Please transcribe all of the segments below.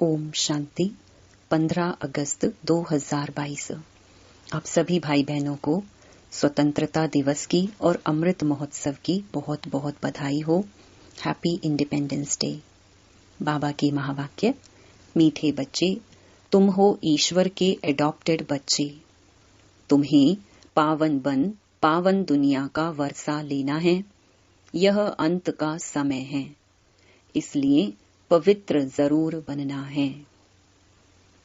ओम शांति। 15 अगस्त 2022। आप सभी भाई बहनों को स्वतंत्रता दिवस की और अमृत महोत्सव की बहुत बहुत बधाई हो। Happy independence day. बाबा के महावाक्य। मीठे बच्चे, तुम हो ईश्वर के एडॉप्टेड बच्चे। तुम्हें पावन बन पावन दुनिया का वर्षा लेना है। यह अंत का समय है, इसलिए पवित्र जरूर बनना है।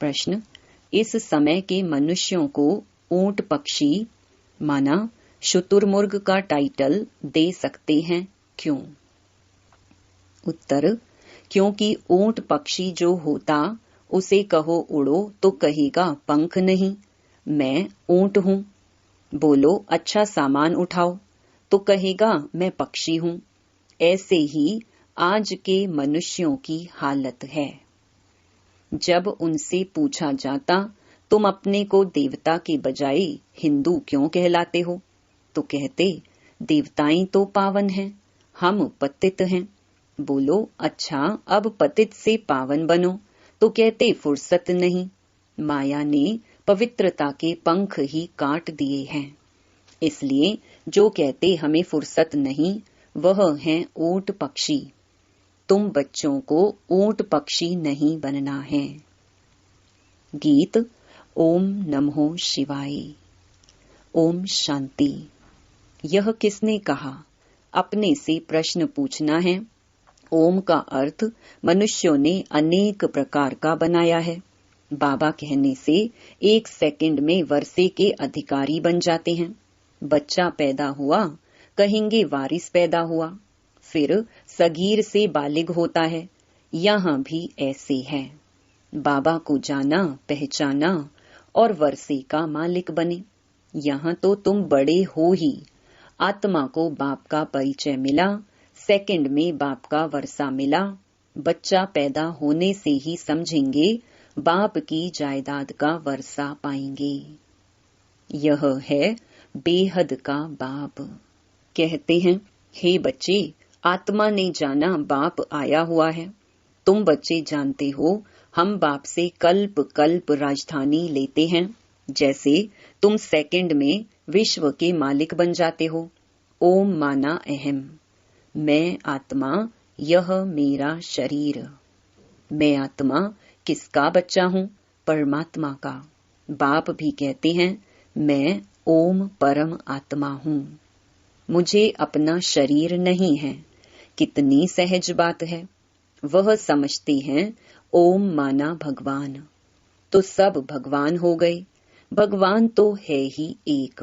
प्रश्न। इस समय के मनुष्यों को ऊंट पक्षी माना शुतुरमुर्ग का टाइटल दे सकते हैं, क्यों? उत्तर। क्योंकि ऊंट पक्षी जो होता उसे कहो उड़ो तो कहेगा पंख नहीं, मैं ऊंट हूं। बोलो अच्छा सामान उठाओ तो कहेगा मैं पक्षी हूं। ऐसे ही आज के मनुष्यों की हालत है। जब उनसे पूछा जाता तुम अपने को देवता के बजाय हिंदू क्यों कहलाते हो, तो कहते देवताएं तो पावन हैं, हम पतित हैं। बोलो अच्छा अब पतित से पावन बनो, तो कहते फुर्सत नहीं, माया ने पवित्रता के पंख ही काट दिए हैं। इसलिए जो कहते हमें फुर्सत नहीं वह हैं ऊंट पक्षी। तुम बच्चों को ऊंट पक्षी नहीं बनना है। गीत। ओम नमो शिवाय। ओम शांति। यह किसने कहा? अपने से प्रश्न पूछना है। ओम का अर्थ मनुष्यों ने अनेक प्रकार का बनाया है। बाबा कहने से 1 सेकंड में वर्षे के अधिकारी बन जाते हैं। बच्चा पैदा हुआ, कहेंगे वारिस पैदा हुआ, फिर सगीर से बालिग होता है। यहाँ भी ऐसे है। बाबा को जाना पहचाना और वर्षे का मालिक बने। यहाँ तो तुम बड़े हो ही। आत्मा को बाप का परिचय मिला, सेकंड में बाप का वर्षा मिला। बच्चा पैदा होने से ही समझेंगे बाप की जायदाद का वर्षा पाएंगे। यह है बेहद का बाप। कहते हैं हे बच्चे, आत्मा ने जाना बाप आया हुआ है। तुम बच्चे जानते हो हम बाप से कल्प कल्प राजधानी लेते हैं। जैसे तुम सेकंड में विश्व के मालिक बन जाते हो। ओम माना अहम, मैं आत्मा, यह मेरा शरीर। मैं आत्मा किसका बच्चा हूँ? परमात्मा का। बाप भी कहते हैं मैं ओम परम आत्मा हूँ, मुझे अपना शरीर नहीं है। कितनी सहज बात है। वह समझते हैं ओम माना भगवान, तो सब भगवान हो गए। भगवान तो है ही एक।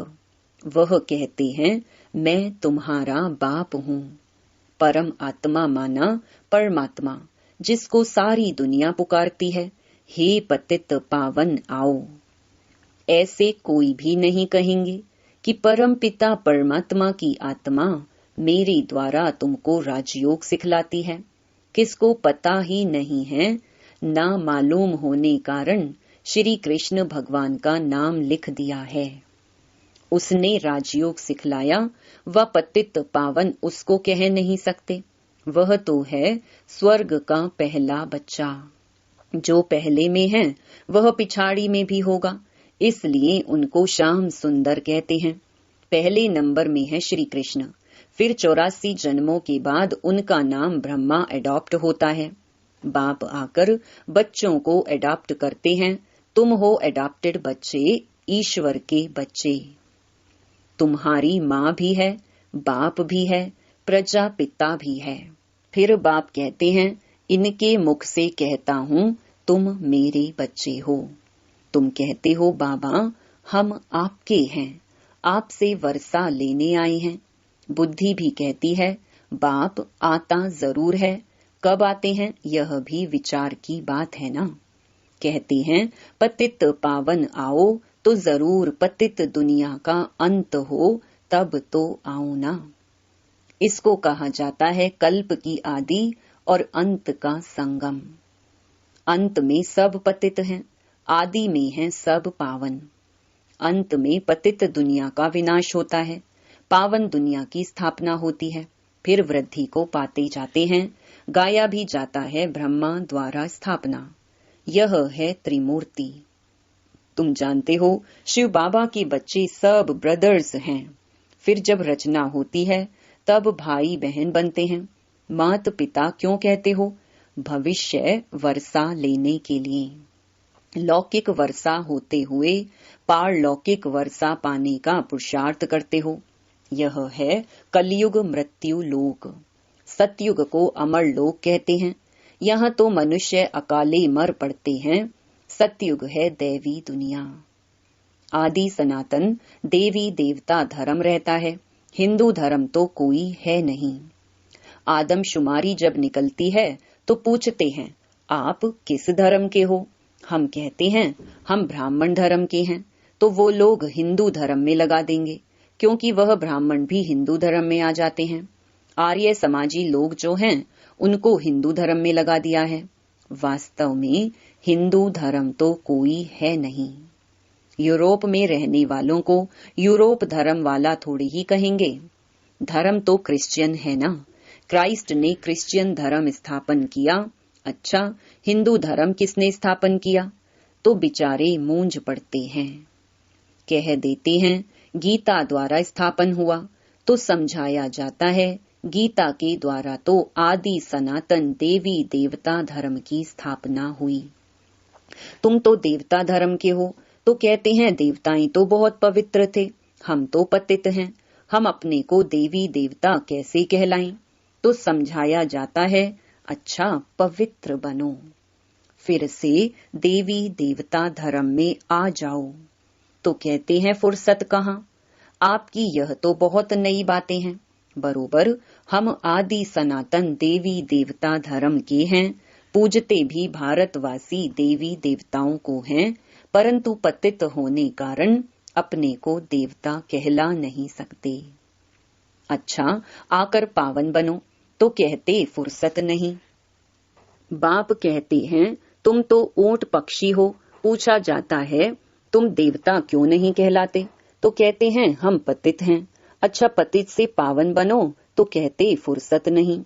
वह कहते हैं मैं तुम्हारा बाप हूँ। परम आत्मा माना परमात्मा, जिसको सारी दुनिया पुकारती है, हे पतित पावन आओ। ऐसे कोई भी नहीं कहेंगे कि परम पिता परमात्मा की आत्मा मेरे द्वारा तुमको राजयोग सिखलाती है। किसको पता ही नहीं है, ना मालूम होने कारण श्री कृष्ण भगवान का नाम लिख दिया है। उसने राजयोग सिखलाया, वह पतित पावन उसको कह नहीं सकते। वह तो है स्वर्ग का पहला बच्चा। जो पहले में है वह पिछाड़ी में भी होगा, इसलिए उनको श्याम सुंदर कहते हैं। पहले नंबर में है श्री कृष्ण, फिर 84 जन्मों के बाद उनका नाम ब्रह्मा एडॉप्ट होता है। बाप आकर बच्चों को एडॉप्ट करते हैं। तुम हो एडॉप्टेड बच्चे, ईश्वर के बच्चे। तुम्हारी माँ भी है, बाप भी है, प्रजापिता भी है। फिर बाप कहते हैं इनके मुख से कहता हूँ तुम मेरे बच्चे हो। तुम कहते हो बाबा हम आपके हैं, आपसे वर्षा लेने आए हैं। बुद्धि भी कहती है बाप आता जरूर है, कब आते हैं यह भी विचार की बात है ना। कहते हैं पतित पावन आओ, तो जरूर पतित दुनिया का अंत हो तब तो आओ ना। इसको कहा जाता है कल्प की आदि और अंत का संगम। अंत में सब पतित हैं, आदि में है सब पावन। अंत में पतित दुनिया का विनाश होता है, पावन दुनिया की स्थापना होती है। फिर वृद्धि को पाते जाते हैं, गाया भी जाता है ब्रह्मा द्वारा स्थापना। यह है त्रिमूर्ति। तुम जानते हो शिव बाबा के बच्चे सब ब्रदर्स हैं। फिर जब रचना होती है तब भाई बहन बनते हैं। मात पिता क्यों कहते हो? भविष्य वर्षा लेने के लिए। लौकिक वर्षा होते हुए पारलौकिक वर्षा पाने का पुरुषार्थ करते हो। यह है कलयुग मृत्यु लोक। सतयुग को अमर लोक कहते हैं। यहाँ तो मनुष्य अकाले मर पड़ते हैं। सतयुग है दैवी दुनिया। आदि सनातन देवी देवता धर्म रहता है। हिंदू धर्म तो कोई है नहीं। आदमशुमारी जब निकलती है तो पूछते हैं आप किस धर्म के हो? हम कहते हैं हम ब्राह्मण धर्म के हैं। तो वो लोग हिंदू धर्म में लगा देंगे, क्योंकि वह ब्राह्मण भी हिंदू धर्म में आ जाते हैं। आर्य समाजी लोग जो हैं उनको हिंदू धर्म में लगा दिया है। वास्तव में हिंदू धर्म तो कोई है नहीं। यूरोप में रहने वालों को यूरोप धर्म वाला थोड़ी ही कहेंगे। धर्म तो क्रिश्चियन है ना। क्राइस्ट ने क्रिश्चियन धर्म स्थापन किया। अच्छा, हिंदू धर्म किसने स्थापन किया? तो बेचारे मूंझ पड़ते हैं। कह देते हैं गीता द्वारा स्थापन हुआ। तो समझाया जाता है गीता के द्वारा तो आदि सनातन देवी देवता धर्म की स्थापना हुई। तुम तो देवता धर्म के हो। तो कहते हैं देवताएं तो बहुत पवित्र थे, हम तो पतित हैं। हम अपने को देवी देवता कैसे कहलाएं? तो समझाया जाता है अच्छा पवित्र बनो, फिर से देवी देवता धर्म में आ जाओ। तो कहते हैं फुर्सत कहाँ? आपकी यह तो बहुत नई बातें हैं। बरोबर हम आदि सनातन देवी देवता धर्म के हैं। पूजते भी भारतवासी देवी देवताओं को हैं, परंतु पतित होने कारण अपने को देवता कहला नहीं सकते। अच्छा, आकर पावन बनो। तो कहते फुर्सत नहीं। बाप कहते हैं तुम तो ऊंट पक्षी हो। पूछा जाता है तुम देवता क्यों नहीं कहलाते? तो कहते हैं हम पतित हैं। अच्छा, पतित से पावन बनो। तो कहते फुर्सत नहीं।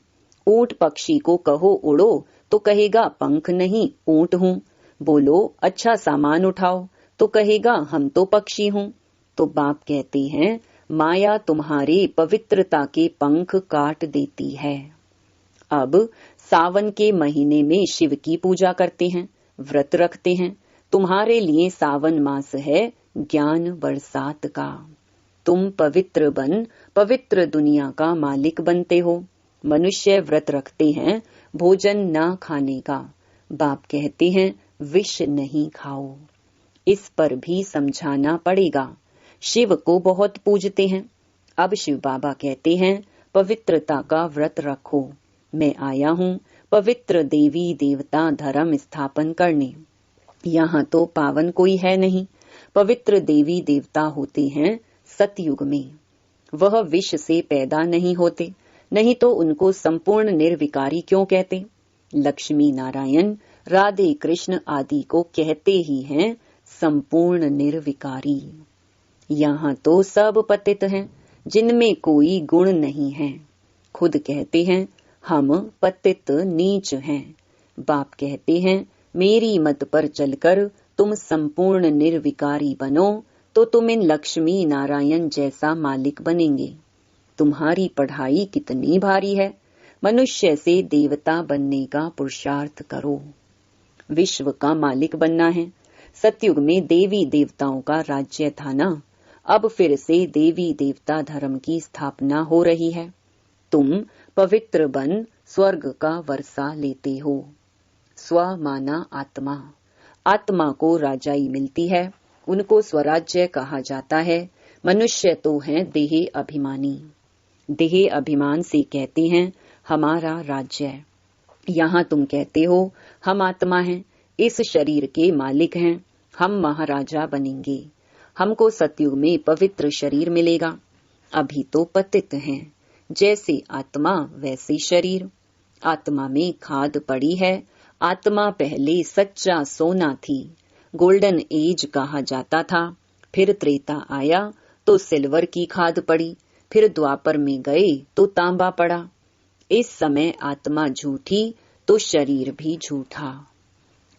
ऊंट पक्षी को कहो उड़ो तो कहेगा पंख नहीं, ऊंट हूँ। बोलो अच्छा सामान उठाओ तो कहेगा हम तो पक्षी हूँ। तो बाप कहते हैं माया तुम्हारे पवित्रता के पंख काट देती है। अब सावन के महीने में शिव की पूजा करते हैं, व्रत रखते हैं। तुम्हारे लिए सावन मास है ज्ञान बरसात का। तुम पवित्र बन पवित्र दुनिया का मालिक बनते हो। मनुष्य व्रत रखते हैं भोजन न खाने का। बाप कहते हैं विष नहीं खाओ। इस पर भी समझाना पड़ेगा। शिव को बहुत पूजते हैं। अब शिव बाबा कहते हैं पवित्रता का व्रत रखो। मैं आया हूँ पवित्र देवी देवता धर्म स्थापन करने। यहाँ तो पावन कोई है नहीं। पवित्र देवी देवता होते हैं सतयुग में। वह विष से पैदा नहीं होते, नहीं तो उनको संपूर्ण निर्विकारी क्यों कहते? लक्ष्मी नारायण राधे कृष्ण आदि को कहते ही हैं संपूर्ण निर्विकारी। यहाँ तो सब पतित हैं, जिनमें कोई गुण नहीं है। खुद कहते हैं हम पतित नीच हैं। बाप कहते हैं मेरी मत पर चलकर तुम संपूर्ण निर्विकारी बनो, तो तुम इन लक्ष्मी नारायण जैसा मालिक बनेंगे। तुम्हारी पढ़ाई कितनी भारी है। मनुष्य से देवता बनने का पुरुषार्थ करो। विश्व का मालिक बनना है। सतयुग में देवी देवताओं का राज्य था ना। अब फिर से देवी देवता धर्म की स्थापना हो रही है। तुम पवित्र बन स्वर्ग का वर्षा लेते हो। स्व माना आत्मा। आत्मा को राजाई मिलती है, उनको स्वराज्य कहा जाता है। मनुष्य तो हैं देह अभिमानी। देह अभिमान से कहते हैं हमारा राज्य। यहाँ तुम कहते हो हम आत्मा हैं, इस शरीर के मालिक हैं, हम महाराजा बनेंगे। हमको सतयुग में पवित्र शरीर मिलेगा। अभी तो पतित हैं। जैसे आत्मा वैसे शरीर। आत्मा में खाद पड़ी है। आत्मा पहले सच्चा सोना थी, गोल्डन एज कहा जाता था। फिर त्रेता आया तो सिल्वर की खाद पड़ी। फिर द्वापर में गए तो तांबा पड़ा। इस समय आत्मा झूठी तो शरीर भी झूठा।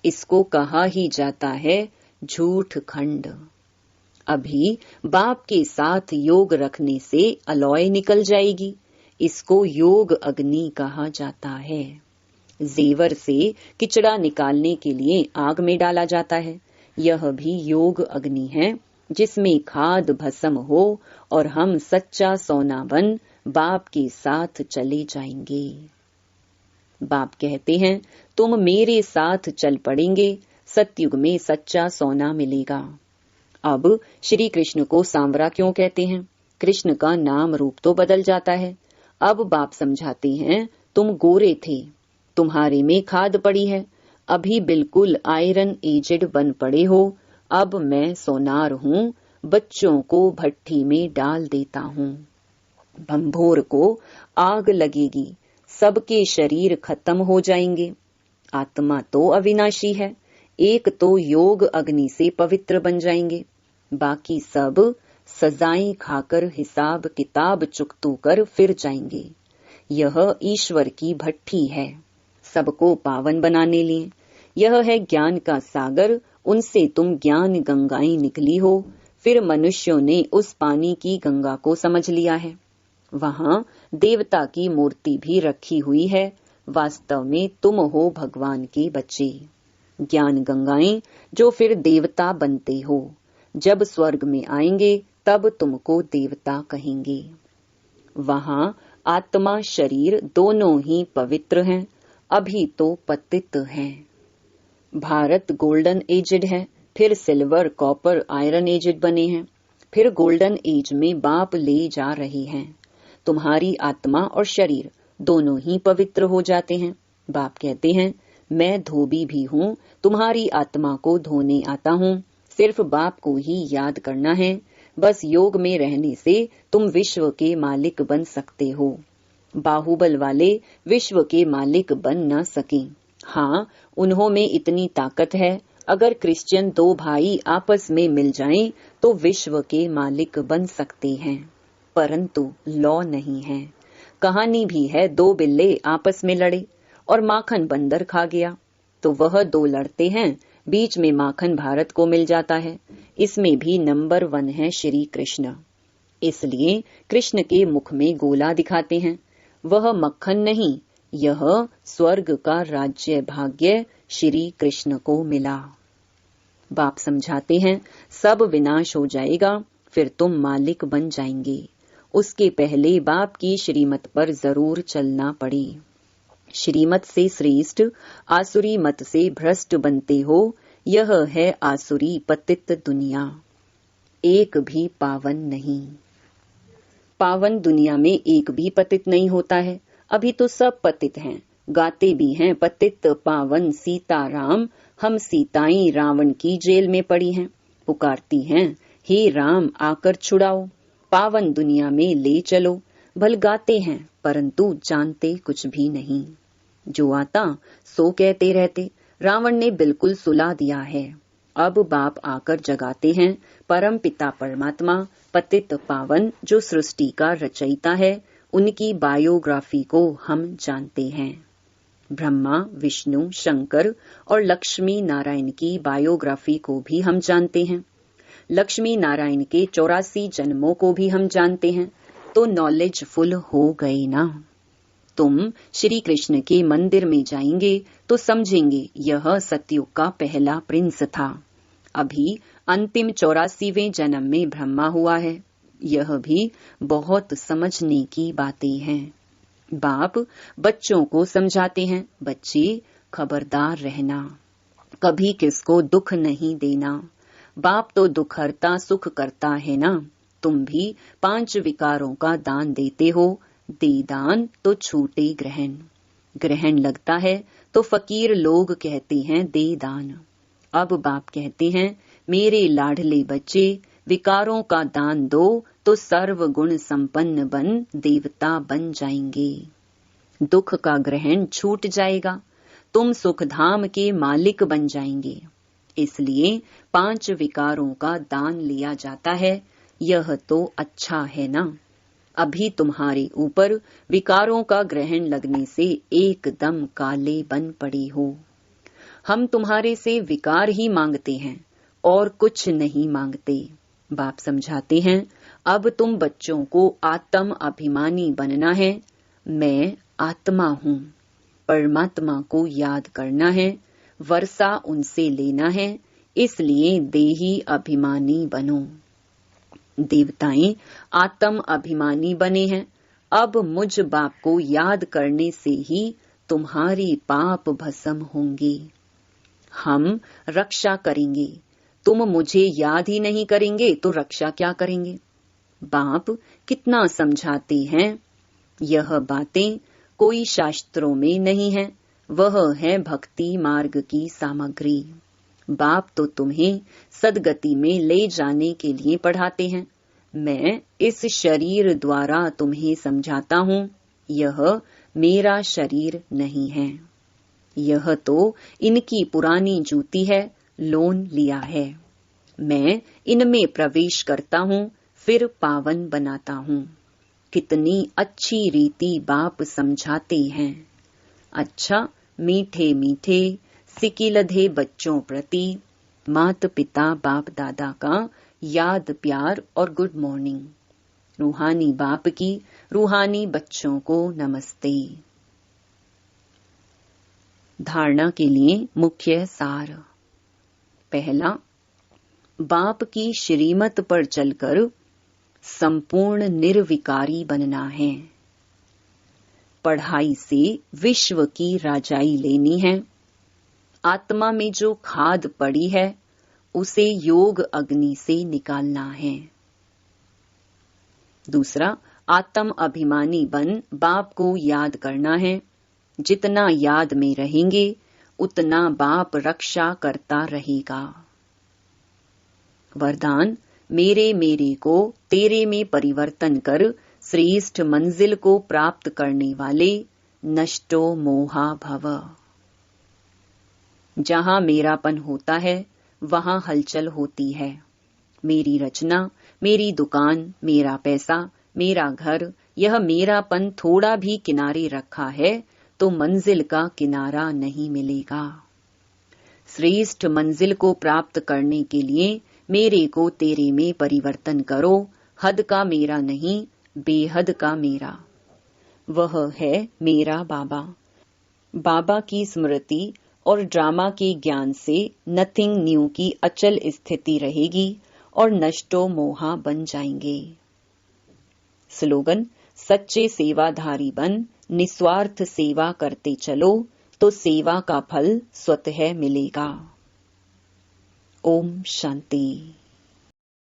इसको कहा ही जाता है झूठ खंड। अभी बाप के साथ योग रखने से अलॉय निकल जाएगी। इसको योग अग्नि कहा जाता है। जेवर से किचड़ा निकालने के लिए आग में डाला जाता है। यह भी योग अग्नि है, जिसमें खाद भस्म हो और हम सच्चा सोना बन बाप के साथ चले जाएंगे। बाप कहते हैं, तुम मेरे साथ चल पड़ेंगे, सतयुग में सच्चा सोना मिलेगा। अब श्री कृष्ण को सांवरा क्यों कहते हैं? कृष्ण का नाम रूप तो बदल जाता है। अब बाप समझाते हैं, तुम गोरे थे, तुम्हारे में खाद पड़ी है, अभी बिल्कुल आयरन एजेड बन पड़े हो। अब मैं सोनार हूँ, बच्चों को भट्ठी में डाल देता हूँ। भंभोर को आग लगेगी, सबके शरीर खत्म हो जाएंगे। आत्मा तो अविनाशी है, एक तो योग अग्नि से पवित्र बन जाएंगे, बाकी सब सजाएं खाकर हिसाब किताब चुकतू कर फिर जाएंगे। यह ईश्वर की भट्ठी है, सबको पावन बनाने लिए। यह है ज्ञान का सागर, उनसे तुम ज्ञान गंगाएं निकली हो। फिर मनुष्यों ने उस पानी की गंगा को समझ लिया है। वहां देवता की मूर्ति भी रखी हुई है। वास्तव में तुम हो भगवान के बच्चे, ज्ञान गंगाएं, जो फिर देवता बनते हो। जब स्वर्ग में आएंगे तब तुमको देवता कहेंगे। वहां आत्मा शरीर दोनों ही पवित्र हैं, अभी तो पतित हैं। भारत गोल्डन एजेड है, फिर सिल्वर कॉपर आयरन एजेड बने हैं, फिर गोल्डन एज में बाप ले जा रहे हैं। तुम्हारी आत्मा और शरीर दोनों ही पवित्र हो जाते हैं। बाप कहते हैं, मैं धोबी भी हूँ, तुम्हारी आत्मा को धोने आता हूँ। सिर्फ बाप को ही याद करना है। बस योग में रहने से तुम विश्व के मालिक बन सकते हो। बाहुबल वाले विश्व के मालिक बन न सके। हाँ, उन्हों में इतनी ताकत है, अगर क्रिश्चियन दो भाई आपस में मिल जाएं तो विश्व के मालिक बन सकते हैं, परंतु लॉ नहीं है। कहानी भी है, दो बिल्ले आपस में लड़े और माखन बंदर खा गया। तो वह दो लड़ते हैं, बीच में माखन भारत को मिल जाता है। इसमें भी नंबर 1 है श्री कृष्ण। इसलिए कृष्ण के मुख में गोला दिखाते हैं। वह मक्खन नहीं, यह स्वर्ग का राज्य भाग्य श्री कृष्ण को मिला। बाप समझाते हैं, सब विनाश हो जाएगा, फिर तुम मालिक बन जाएंगे। उसके पहले बाप की श्रीमत पर जरूर चलना पड़े। श्रीमत से श्रेष्ठ आसुरी मत से भ्रष्ट बनते हो। यह है आसुरी पतित दुनिया, एक भी पावन नहीं। पावन दुनिया में एक भी पतित नहीं होता है। अभी तो सब पतित हैं, गाते भी हैं, पतित पावन सीताराम, हम सीताएं रावण की जेल में पड़ी हैं। पुकारती हैं, हे राम आकर छुड़ाओ, पावन दुनिया में ले चलो। भल गाते हैं, परंतु जानते कुछ भी नहीं। जो आता सो कहते रहते। रावण ने बिल्कुल सुला दिया है। अब बाप आकर जगाते हैं। परम पिता परमात्मा पतित पावन जो सृष्टि का रचयिता है, उनकी बायोग्राफी को हम जानते हैं। ब्रह्मा विष्णु शंकर और लक्ष्मी नारायण की बायोग्राफी को भी हम जानते हैं। लक्ष्मी नारायण के 84 जन्मों को भी हम जानते हैं। तो नॉलेज फुल हो गए ना। तुम श्री कृष्ण के मंदिर में जाएंगे तो समझेंगे यह सतयुग का पहला प्रिंस था। अभी अंतिम 84वें जन्म में ब्रह्मा हुआ है। यह भी बहुत समझने की बातें हैं। बाप बच्चों को समझाते हैं, बच्चे खबरदार रहना, कभी किसको दुख नहीं देना। बाप तो दुख हरता सुख करता है ना। तुम भी 5 विकारों का दान देते हो। दे दान तो छूटे ग्रहण। ग्रहण लगता है तो फकीर लोग कहते हैं दे दान। अब बाप कहते हैं, मेरे लाडले बच्चे, विकारों का दान दो तो सर्व गुण संपन्न बन देवता बन जाएंगे। दुख का ग्रहण छूट जाएगा, तुम सुखधाम के मालिक बन जाएंगे। इसलिए 5 विकारों का दान लिया जाता है। यह तो अच्छा है ना। अभी तुम्हारे ऊपर विकारों का ग्रहण लगने से एकदम काले बन पड़े हो। हम तुम्हारे से विकार ही मांगते हैं और कुछ नहीं मांगते। बाप समझाते हैं, अब तुम बच्चों को आत्म अभिमानी बनना है। मैं आत्मा हूँ, परमात्मा को याद करना है, वर्षा उनसे लेना है, इसलिए देही अभिमानी बनो। देवताएं आत्म अभिमानी बने हैं। अब मुझ बाप को याद करने से ही तुम्हारी पाप भस्म होंगे। हम रक्षा करेंगे, तुम मुझे याद ही नहीं करेंगे तो रक्षा क्या करेंगे। बाप कितना समझाते हैं। यह बातें कोई शास्त्रों में नहीं है, वह है भक्ति मार्ग की सामग्री। बाप तो तुम्हें सदगति में ले जाने के लिए पढ़ाते हैं। मैं इस शरीर द्वारा तुम्हें समझाता हूँ, यह मेरा शरीर नहीं है। यह तो इनकी पुरानी जूती है, लोन लिया है। मैं इनमें प्रवेश करता हूँ, फिर पावन बनाता हूँ। कितनी अच्छी रीति बाप समझाते हैं। अच्छा, मीठे मीठे सिकिलधे बच्चों प्रति माता पिता बाप दादा का याद प्यार और गुड मॉर्निंग। रूहानी बाप की रूहानी बच्चों को नमस्ते। धारणा के लिए मुख्य सार। पहला, बाप की श्रीमत पर चलकर संपूर्ण निर्विकारी बनना है। पढ़ाई से विश्व की राजाई लेनी है। आत्मा में जो खाद पड़ी है उसे योग अग्नि से निकालना है। दूसरा, आत्म अभिमानी बन बाप को याद करना है। जितना याद में रहेंगे उतना बाप रक्षा करता रहेगा। वरदान, मेरे मेरे को तेरे में परिवर्तन कर श्रेष्ठ मंजिल को प्राप्त करने वाले नष्टो मोहा भव। जहां मेरापन होता है वहां हलचल होती है। मेरी रचना, मेरी दुकान, मेरा पैसा, मेरा घर, यह मेरापन थोड़ा भी किनारे रखा है तो मंजिल का किनारा नहीं मिलेगा। श्रेष्ठ मंजिल को प्राप्त करने के लिए मेरे को तेरे में परिवर्तन करो। हद का मेरा नहीं, बेहद का मेरा। वह है मेरा बाबा। बाबा की स्मृति और ड्रामा के ज्ञान से नथिंग न्यू की अचल स्थिति रहेगी और नष्टो मोहा बन जाएंगे। स्लोगन, सच्चे सेवाधारी बन निस्वार्थ सेवा करते चलो तो सेवा का फल स्वतः मिलेगा। ओम शांति।